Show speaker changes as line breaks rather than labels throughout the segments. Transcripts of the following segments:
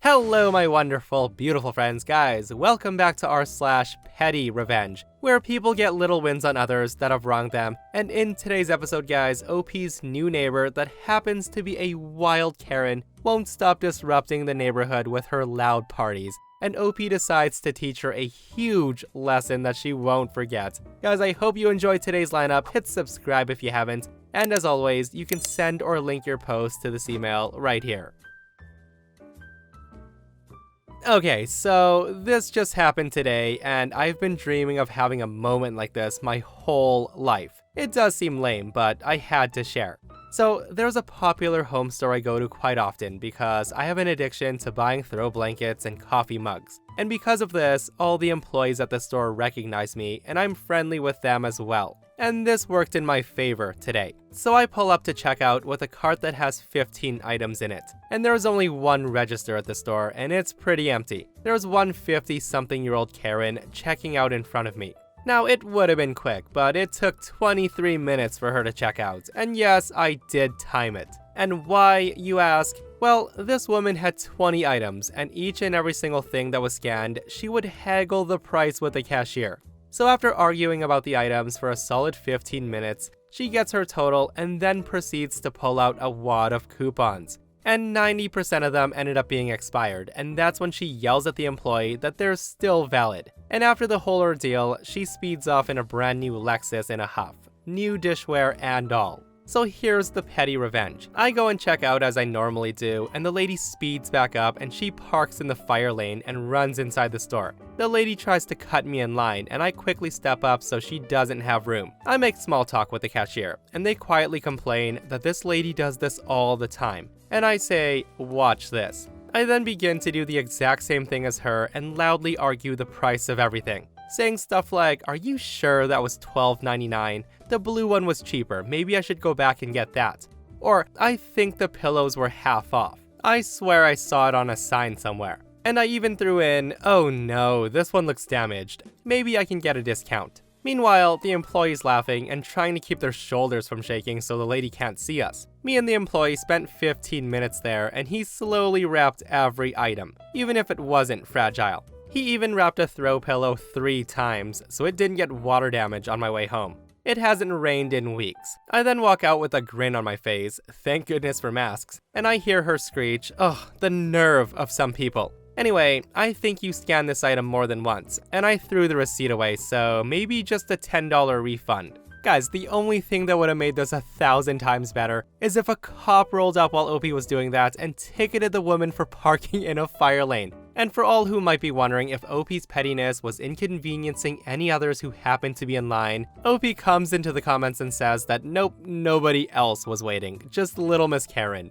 Hello my wonderful, beautiful friends, guys. Welcome back to r/PettyRevenge, where people get little wins on others that have wronged them. And in today's episode, guys, OP's new neighbor that happens to be a wild Karen won't stop disrupting the neighborhood with her loud parties. And OP decides to teach her a huge lesson that she won't forget. Guys, I hope you enjoyed today's lineup. Hit subscribe if you haven't. And as always, you can send or link your post to this email right here. Okay, so this just happened today, and I've been dreaming of having a moment like this my whole life. It does seem lame, but I had to share. So there's a popular home store I go to quite often because I have an addiction to buying throw blankets and coffee mugs. And because of this, all the employees at the store recognize me, and I'm friendly with them as well. And this worked in my favor today. So I pull up to checkout with a cart that has 15 items in it. And there's only one register at the store, and it's pretty empty. There's one 50-something-year-old Karen checking out in front of me. Now, it would have been quick, but it took 23 minutes for her to check out. And yes, I did time it. And why, you ask? Well, this woman had 20 items, and each and every single thing that was scanned, she would haggle the price with the cashier. So after arguing about the items for a solid 15 minutes, she gets her total and then proceeds to pull out a wad of coupons. And 90% of them ended up being expired, and that's when she yells at the employee that they're still valid. And after the whole ordeal, she speeds off in a brand new Lexus in a huff. New dishware and all. So here's the petty revenge. I go and check out as I normally do, and the lady speeds back up and she parks in the fire lane and runs inside the store. The lady tries to cut me in line, and I quickly step up so she doesn't have room. I make small talk with the cashier, and they quietly complain that this lady does this all the time. And I say, watch this. I then begin to do the exact same thing as her and loudly argue the price of everything. Saying stuff like, are you sure that was $12.99? The blue one was cheaper, maybe I should go back and get that. Or, I think the pillows were half off. I swear I saw it on a sign somewhere. And I even threw in, oh no, this one looks damaged. Maybe I can get a discount. Meanwhile, the employee's laughing and trying to keep their shoulders from shaking so the lady can't see us. Me and the employee spent 15 minutes there, and he slowly wrapped every item, even if it wasn't fragile. He even wrapped a throw pillow 3 times, so it didn't get water damage on my way home. It hasn't rained in weeks. I then walk out with a grin on my face, thank goodness for masks, and I hear her screech, ugh, the nerve of some people. Anyway, I think you scanned this item more than once, and I threw the receipt away, so maybe just a $10 refund. Guys, the only thing that would have made this 1,000 times better is if a cop rolled up while OP was doing that and ticketed the woman for parking in a fire lane. And for all who might be wondering if OP's pettiness was inconveniencing any others who happened to be in line, OP comes into the comments and says that nope, nobody else was waiting, just little Miss Karen.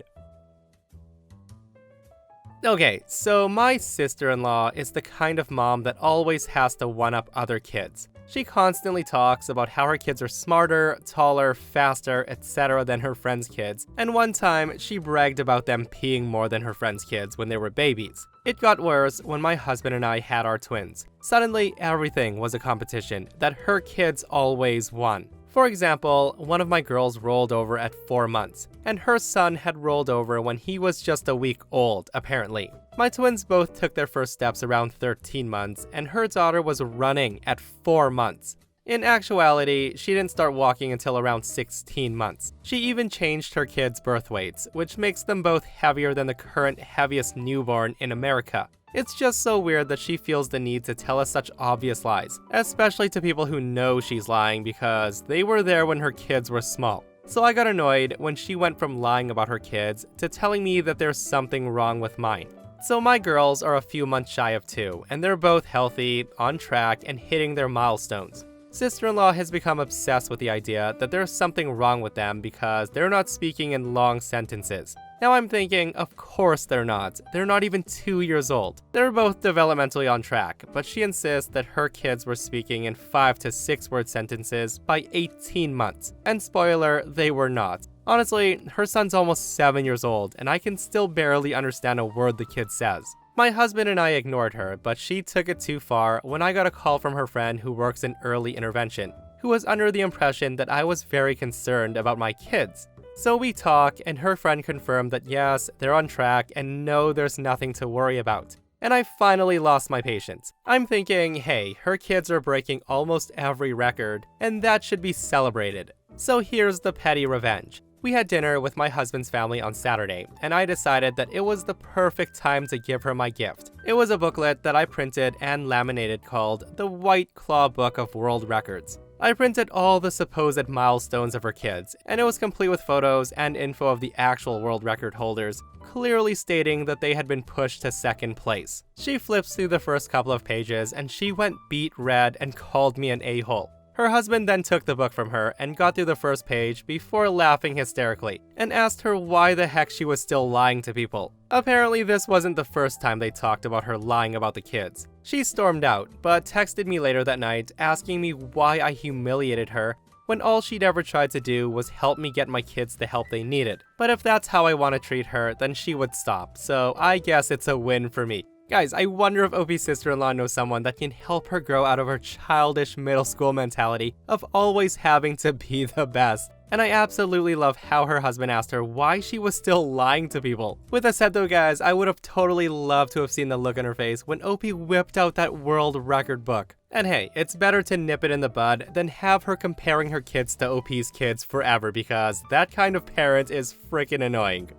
Okay, so my sister-in-law is the kind of mom that always has to one-up other kids. She constantly talks about how her kids are smarter, taller, faster, etc. than her friends' kids, and one time she bragged about them peeing more than her friends' kids when they were babies. It got worse when my husband and I had our twins. Suddenly, everything was a competition that her kids always won. For example, one of my girls rolled over at 4 months, and her son had rolled over when he was just a week old, apparently. My twins both took their first steps around 13 months, and her daughter was running at 4 months. In actuality, she didn't start walking until around 16 months. She even changed her kids' birth weights, which makes them both heavier than the current heaviest newborn in America. It's just so weird that she feels the need to tell us such obvious lies, especially to people who know she's lying because they were there when her kids were small. So I got annoyed when she went from lying about her kids to telling me that there's something wrong with mine. So my girls are a few months shy of 2, and they're both healthy, on track, and hitting their milestones. Sister-in-law has become obsessed with the idea that there's something wrong with them because they're not speaking in long sentences. Now I'm thinking, of course they're not. They're not even 2 years old. They're both developmentally on track, but she insists that her kids were speaking in 5 to 6 word sentences by 18 months. And spoiler, they were not. Honestly, her son's almost 7 years old, and I can still barely understand a word the kid says. My husband and I ignored her, but she took it too far when I got a call from her friend who works in early intervention, who was under the impression that I was very concerned about my kids. So we talk, and her friend confirmed that yes, they're on track, and no, there's nothing to worry about. And I finally lost my patience. I'm thinking, hey, her kids are breaking almost every record, and that should be celebrated. So here's the petty revenge. We had dinner with my husband's family on Saturday, and I decided that it was the perfect time to give her my gift. It was a booklet that I printed and laminated called The White Claw Book of World Records. I printed all the supposed milestones of her kids, and it was complete with photos and info of the actual world record holders, clearly stating that they had been pushed to second place. She flips through the first couple of pages, and she went beet red and called me an a-hole. Her husband then took the book from her and got through the first page before laughing hysterically, and asked her why the heck she was still lying to people. Apparently this wasn't the first time they talked about her lying about the kids. She stormed out, but texted me later that night asking me why I humiliated her when all she'd ever tried to do was help me get my kids the help they needed. But if that's how I want to treat her, then she would stop, so I guess it's a win for me. Guys, I wonder if OP's sister-in-law knows someone that can help her grow out of her childish middle school mentality of always having to be the best. And I absolutely love how her husband asked her why she was still lying to people. With that said though guys, I would have totally loved to have seen the look on her face when OP whipped out that world record book. And hey, it's better to nip it in the bud than have her comparing her kids to OP's kids forever, because that kind of parent is freaking annoying.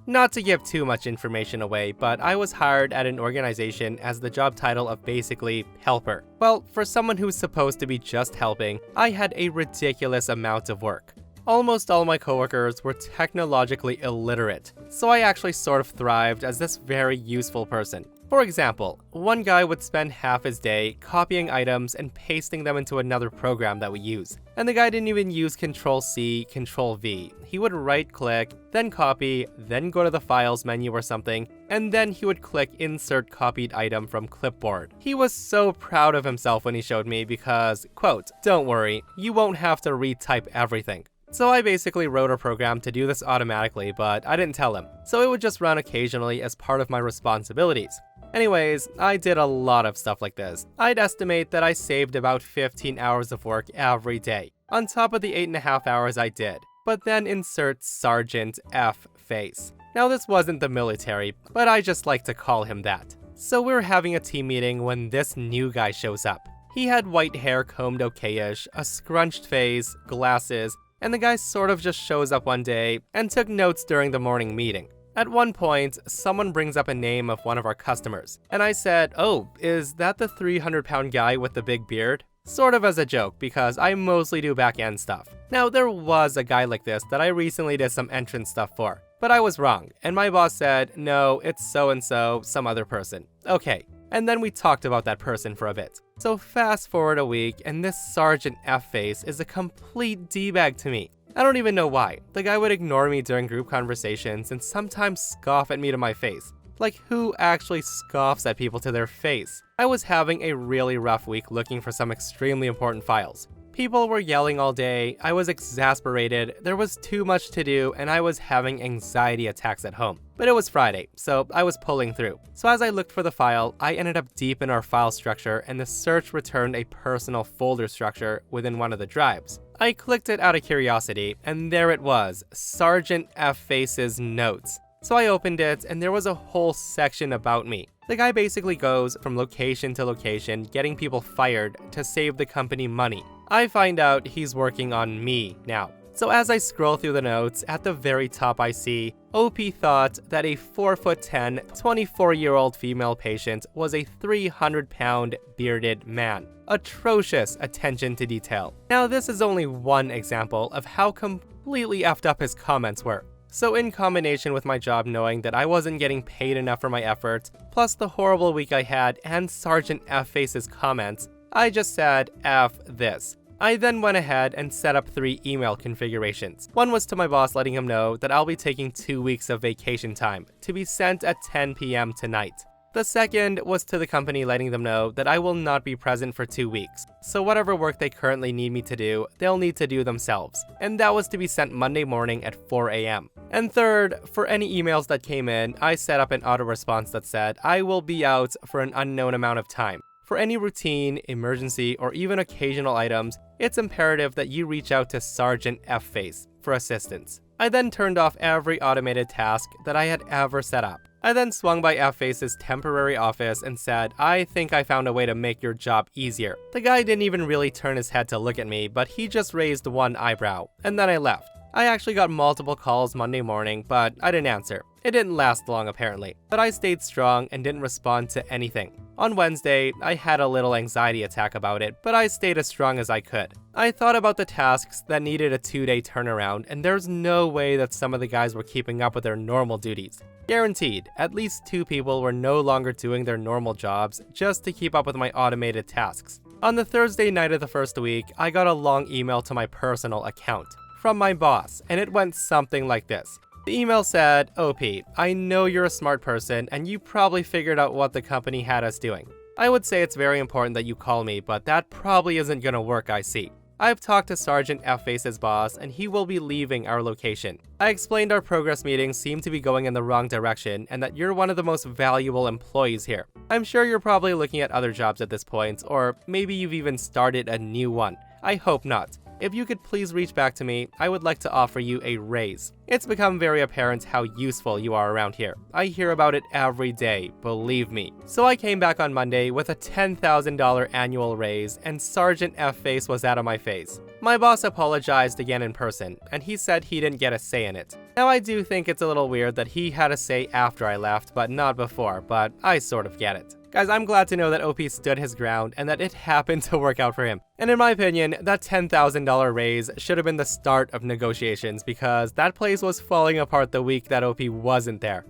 Not to give too much information away, but I was hired at an organization as the job title of basically helper. Well, for someone who's supposed to be just helping, I had a ridiculous amount of work. Almost all my coworkers were technologically illiterate, so I actually sort of thrived as this very useful person. For example, one guy would spend half his day copying items and pasting them into another program that we use. And the guy didn't even use Ctrl-C, Ctrl-V. He would right-click, then copy, then go to the Files menu or something, and then he would click Insert Copied Item from Clipboard. He was so proud of himself when he showed me because, quote, "Don't worry, you won't have to retype everything." So I basically wrote a program to do this automatically, but I didn't tell him. So it would just run occasionally as part of my responsibilities. Anyways, I did a lot of stuff like this. I'd estimate that I saved about 15 hours of work every day, on top of the 8.5 hours I did. But then insert Sergeant F face. Now this wasn't the military, but I just like to call him that. So we were having a team meeting when this new guy shows up. He had white hair combed okay-ish, a scrunched face, glasses, and the guy sort of just shows up one day and took notes during the morning meeting. At one point, someone brings up a name of one of our customers, and I said, "Oh, is that the 300-pound guy with the big beard?" Sort of as a joke, because I mostly do back-end stuff. Now, there was a guy like this that I recently did some entrance stuff for, but I was wrong, and my boss said, "No, it's so-and-so, some other person." Okay, and then we talked about that person for a bit. So fast forward a week, and this Sergeant F face is a complete D-bag to me. I don't even know why. The guy would ignore me during group conversations and sometimes scoff at me to my face. Like, who actually scoffs at people to their face? I was having a really rough week looking for some extremely important files. People were yelling all day, I was exasperated, there was too much to do, and I was having anxiety attacks at home. But it was Friday, so I was pulling through. So as I looked for the file, I ended up deep in our file structure, and the search returned a personal folder structure within one of the drives. I clicked it out of curiosity, and there it was, Sergeant F Face's notes. So I opened it, and there was a whole section about me. The guy basically goes from location to location, getting people fired to save the company money. I find out he's working on me now. So as I scroll through the notes, at the very top I see, OP thought that a 4'10", 24-year-old female patient was a 300-pound bearded man. Atrocious attention to detail. Now this is only one example of how completely effed up his comments were. So in combination with my job knowing that I wasn't getting paid enough for my efforts, plus the horrible week I had and Sergeant F Face's comments, I just said, F this. I then went ahead and set up 3 email configurations. One was to my boss letting him know that I'll be taking 2 weeks of vacation time, to be sent at 10 p.m. tonight. The second was to the company letting them know that I will not be present for 2 weeks, so whatever work they currently need me to do, they'll need to do themselves, and that was to be sent Monday morning at 4 a.m. And third, for any emails that came in, I set up an auto response that said I will be out for an unknown amount of time. For any routine, emergency, or even occasional items, it's imperative that you reach out to Sergeant F-Face for assistance. I then turned off every automated task that I had ever set up. I then swung by F-Face's temporary office and said, "I think I found a way to make your job easier." The guy didn't even really turn his head to look at me, but he just raised one eyebrow, and then I left. I actually got multiple calls Monday morning, but I didn't answer. It didn't last long apparently, but I stayed strong and didn't respond to anything. On Wednesday, I had a little anxiety attack about it, but I stayed as strong as I could. I thought about the tasks that needed a 2-day turnaround, and there's no way that some of the guys were keeping up with their normal duties. Guaranteed, at least 2 people were no longer doing their normal jobs just to keep up with my automated tasks. On the Thursday night of the first week, I got a long email to my personal account from my boss, and it went something like this. The email said, "OP, I know you're a smart person and you probably figured out what the company had us doing. I would say it's very important that you call me, but that probably isn't gonna work, I see. I've talked to Sergeant F-Face's boss and he will be leaving our location. I explained our progress meetings seem to be going in the wrong direction and that you're one of the most valuable employees here. I'm sure you're probably looking at other jobs at this point, or maybe you've even started a new one. I hope not. If you could please reach back to me, I would like to offer you a raise. It's become very apparent how useful you are around here. I hear about it every day, believe me." So I came back on Monday with a $10,000 annual raise, and Sergeant F-Face was out of my face. My boss apologized again in person, and he said he didn't get a say in it. Now I do think it's a little weird that he had a say after I left, but not before, but I sort of get it. Guys, I'm glad to know that OP stood his ground and that it happened to work out for him. And in my opinion, that $10,000 raise should have been the start of negotiations because that place was falling apart the week that OP wasn't there.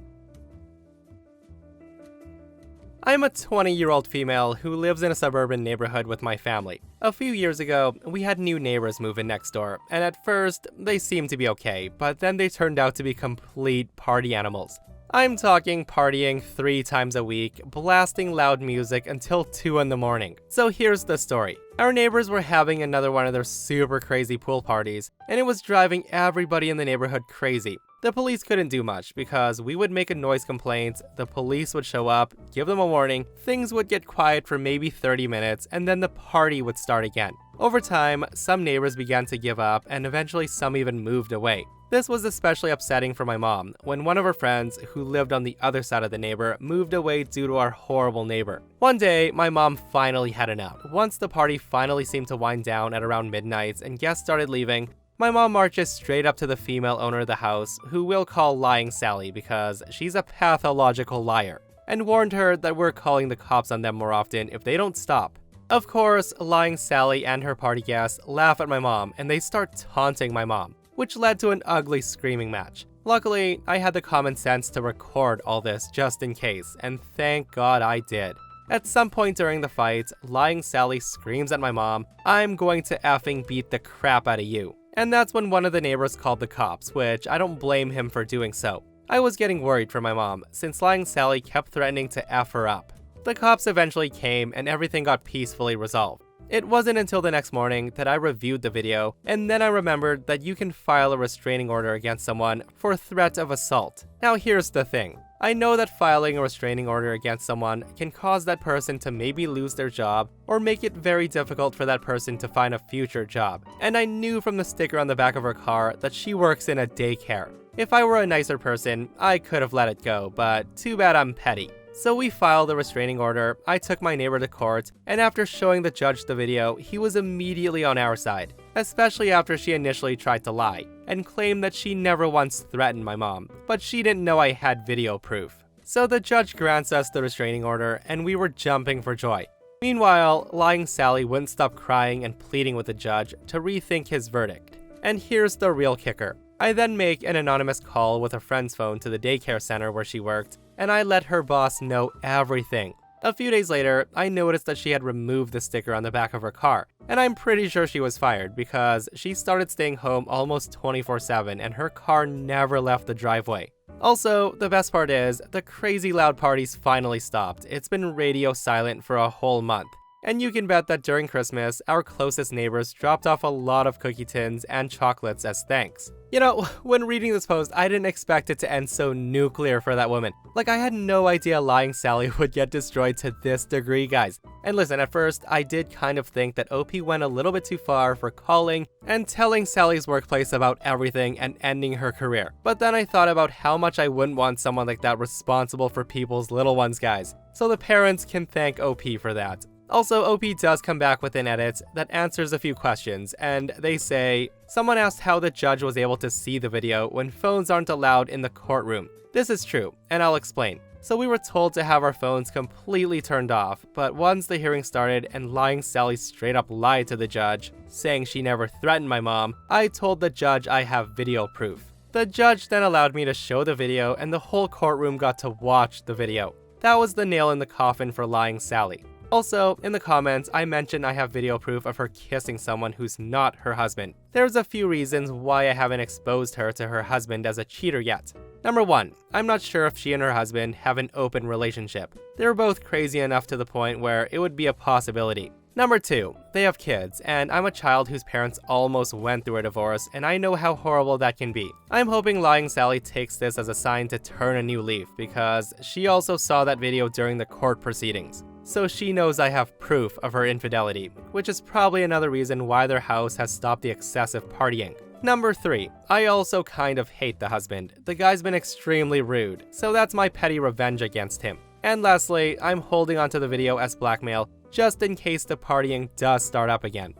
I'm a 20-year-old female who lives in a suburban neighborhood with my family. A few years ago, we had new neighbors move in next door, and at first, they seemed to be okay, but then they turned out to be complete party animals. I'm talking partying 3 times a week, blasting loud music until 2 in the morning. So here's the story. Our neighbors were having another one of their super crazy pool parties, and it was driving everybody in the neighborhood crazy. The police couldn't do much because we would make a noise complaint, the police would show up, give them a warning, things would get quiet for maybe 30 minutes, and then the party would start again. Over time, some neighbors began to give up, and eventually some even moved away. This was especially upsetting for my mom when one of her friends, who lived on the other side of the neighbor, moved away due to our horrible neighbor. One day, my mom finally had enough. Once the party finally seemed to wind down at around midnight and guests started leaving, my mom marches straight up to the female owner of the house, who we'll call Lying Sally because she's a pathological liar, and warned her that we're calling the cops on them more often if they don't stop. Of course, Lying Sally and her party guests laugh at my mom and they start taunting my mom, which led to an ugly screaming match. Luckily, I had the common sense to record all this just in case, and thank God I did. At some point during the fight, Lying Sally screams at my mom, "I'm going to effing beat the crap out of you." And that's when one of the neighbors called the cops, which I don't blame him for doing so. I was getting worried for my mom, since Lying Sally kept threatening to F her up. The cops eventually came and everything got peacefully resolved. It wasn't until the next morning that I reviewed the video, and then I remembered that you can file a restraining order against someone for threat of assault. Now here's the thing. I know that filing a restraining order against someone can cause that person to maybe lose their job or make it very difficult for that person to find a future job. And I knew from the sticker on the back of her car that she works in a daycare. If I were a nicer person, I could have let it go, but too bad I'm petty. So we filed a restraining order, I took my neighbor to court, and after showing the judge the video, he was immediately on our side, especially after she initially tried to lie, and claimed that she never once threatened my mom, but she didn't know I had video proof. So the judge grants us the restraining order, and we were jumping for joy. Meanwhile, Lying Sally wouldn't stop crying and pleading with the judge to rethink his verdict. And here's the real kicker. I then make an anonymous call with a friend's phone to the daycare center where she worked, and I let her boss know everything. A few days later, I noticed that she had removed the sticker on the back of her car, and I'm pretty sure she was fired because she started staying home almost 24/7 and her car never left the driveway. Also, the best part is, the crazy loud parties finally stopped. It's been radio silent for a whole month. And you can bet that during Christmas, our closest neighbors dropped off a lot of cookie tins and chocolates as thanks. You know, when reading this post, I didn't expect it to end so nuclear for that woman. Like, I had no idea Lying Sally would get destroyed to this degree, guys. And listen, at first, I did kind of think that OP went a little bit too far for calling and telling Sally's workplace about everything and ending her career. But then I thought about how much I wouldn't want someone like that responsible for people's little ones, guys. So the parents can thank OP for that. Also, OP does come back with an edit that answers a few questions, and they say, someone asked how the judge was able to see the video when phones aren't allowed in the courtroom. This is true, and I'll explain. So we were told to have our phones completely turned off, but once the hearing started and Lying Sally straight up lied to the judge, saying she never threatened my mom, I told the judge I have video proof. The judge then allowed me to show the video, and the whole courtroom got to watch the video. That was the nail in the coffin for Lying Sally. Also, in the comments, I mentioned I have video proof of her kissing someone who's not her husband. There's a few reasons why I haven't exposed her to her husband as a cheater yet. Number 1, I'm not sure if she and her husband have an open relationship. They're both crazy enough to the point where it would be a possibility. Number 2, they have kids, and I'm a child whose parents almost went through a divorce, and I know how horrible that can be. I'm hoping Lying Sally takes this as a sign to turn a new leaf, because she also saw that video during the court proceedings. So she knows I have proof of her infidelity, which is probably another reason why their house has stopped the excessive partying. Number 3, I also kind of hate the husband. The guy's been extremely rude, so that's my petty revenge against him. And lastly, I'm holding onto the video as blackmail, just in case the partying does start up again.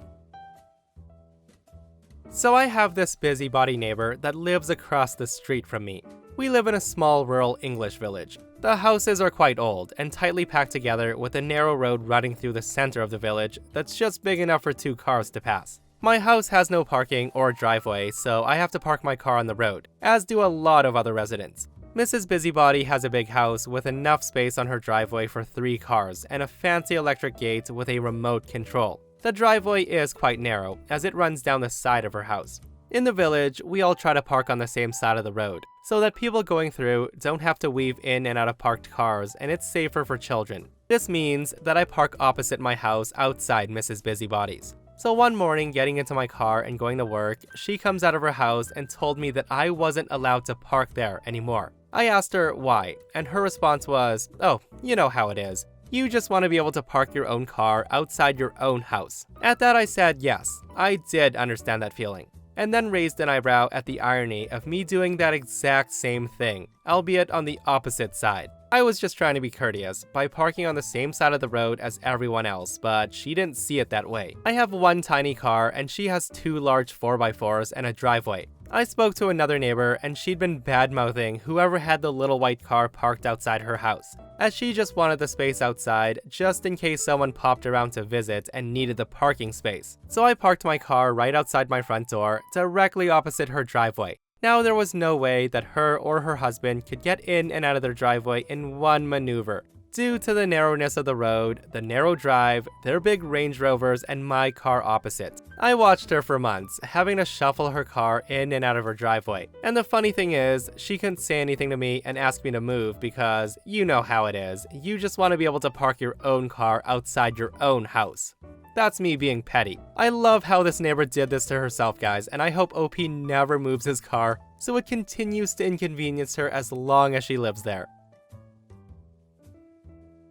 So I have this busybody neighbor that lives across the street from me. We live in a small rural English village. The houses are quite old and tightly packed together with a narrow road running through the center of the village that's just big enough for 2 cars to pass. My house has no parking or driveway, so I have to park my car on the road, as do a lot of other residents. Mrs. Busybody has a big house with enough space on her driveway for 3 cars and a fancy electric gate with a remote control. The driveway is quite narrow, as it runs down the side of her house. In the village, we all try to park on the same side of the road, so that people going through don't have to weave in and out of parked cars, and it's safer for children. This means that I park opposite my house outside Mrs. Busybody's. So one morning, getting into my car and going to work, she comes out of her house and told me that I wasn't allowed to park there anymore. I asked her why, and her response was, "Oh, you know how it is. You just want to be able to park your own car outside your own house." At that I said yes, I did understand that feeling, and then raised an eyebrow at the irony of me doing that exact same thing, albeit on the opposite side. I was just trying to be courteous by parking on the same side of the road as everyone else, but she didn't see it that way. I have one tiny car and she has 2 large 4x4s and a driveway. I spoke to another neighbor and she'd been bad-mouthing whoever had the little white car parked outside her house, as she just wanted the space outside just in case someone popped around to visit and needed the parking space. So I parked my car right outside my front door, directly opposite her driveway. Now there was no way that her or her husband could get in and out of their driveway in one maneuver, due to the narrowness of the road, the narrow drive, their big Range Rovers, and my car opposite. I watched her for months, having to shuffle her car in and out of her driveway. And the funny thing is, she couldn't say anything to me and ask me to move because, you know how it is, you just want to be able to park your own car outside your own house. That's me being petty. I love how this neighbor did this to herself, guys, and I hope OP never moves his car, so it continues to inconvenience her as long as she lives there.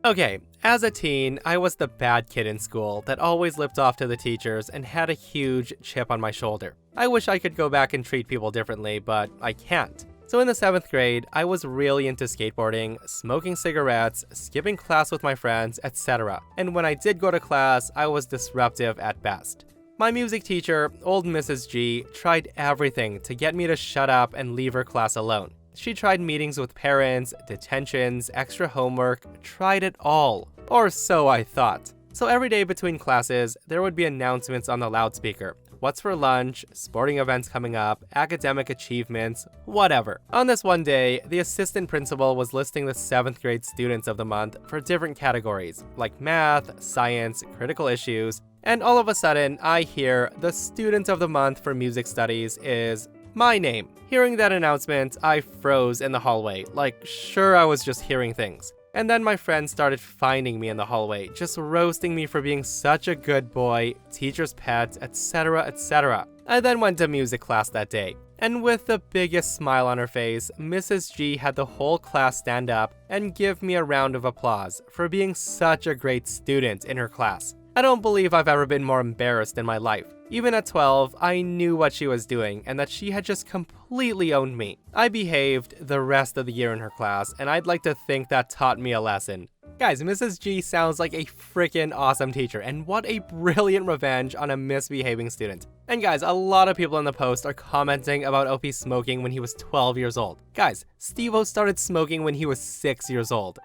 Okay, as a teen, I was the bad kid in school that always lipped off to the teachers and had a huge chip on my shoulder. I wish I could go back and treat people differently, but I can't. So in the 7th grade, I was really into skateboarding, smoking cigarettes, skipping class with my friends, etc. And when I did go to class, I was disruptive at best. My music teacher, old Mrs. G, tried everything to get me to shut up and leave her class alone. She tried meetings with parents, detentions, extra homework, tried it all. Or so I thought. So every day between classes, there would be announcements on the loudspeaker. What's for lunch, sporting events coming up, academic achievements, whatever. On this one day, the assistant principal was listing the 7th grade students of the month for different categories, like math, science, critical issues, and all of a sudden, I hear the student of the month for music studies is my name. Hearing that announcement, I froze in the hallway, like sure I was just hearing things. And then my friends started finding me in the hallway, just roasting me for being such a good boy, teacher's pet, etc, etc. I then went to music class that day, and with the biggest smile on her face, Mrs. G had the whole class stand up and give me a round of applause for being such a great student in her class. I don't believe I've ever been more embarrassed in my life. Even at 12, I knew what she was doing and that she had just completely owned me. I behaved the rest of the year in her class, and I'd like to think that taught me a lesson. Guys, Mrs. G sounds like a freaking awesome teacher, and what a brilliant revenge on a misbehaving student. And guys, a lot of people in the post are commenting about OP smoking when he was 12 years old. Guys, Steve-O started smoking when he was 6 years old.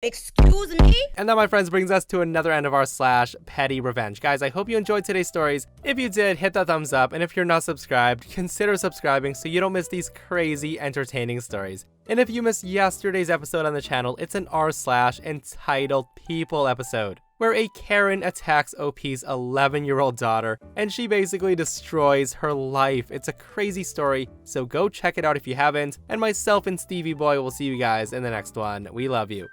Excuse me?
And that, my friends, brings us to another end of our /PettyRevenge. Guys, I hope you enjoyed today's stories. If you did, hit that thumbs up, and if you're not subscribed, consider subscribing so you don't miss these crazy, entertaining stories. And if you missed yesterday's episode on the channel, it's an r/entitled People episode, where a Karen attacks OP's 11-year-old daughter, and she basically destroys her life. It's a crazy story, so go check it out if you haven't, and myself and Stevie Boy will see you guys in the next one. We love you.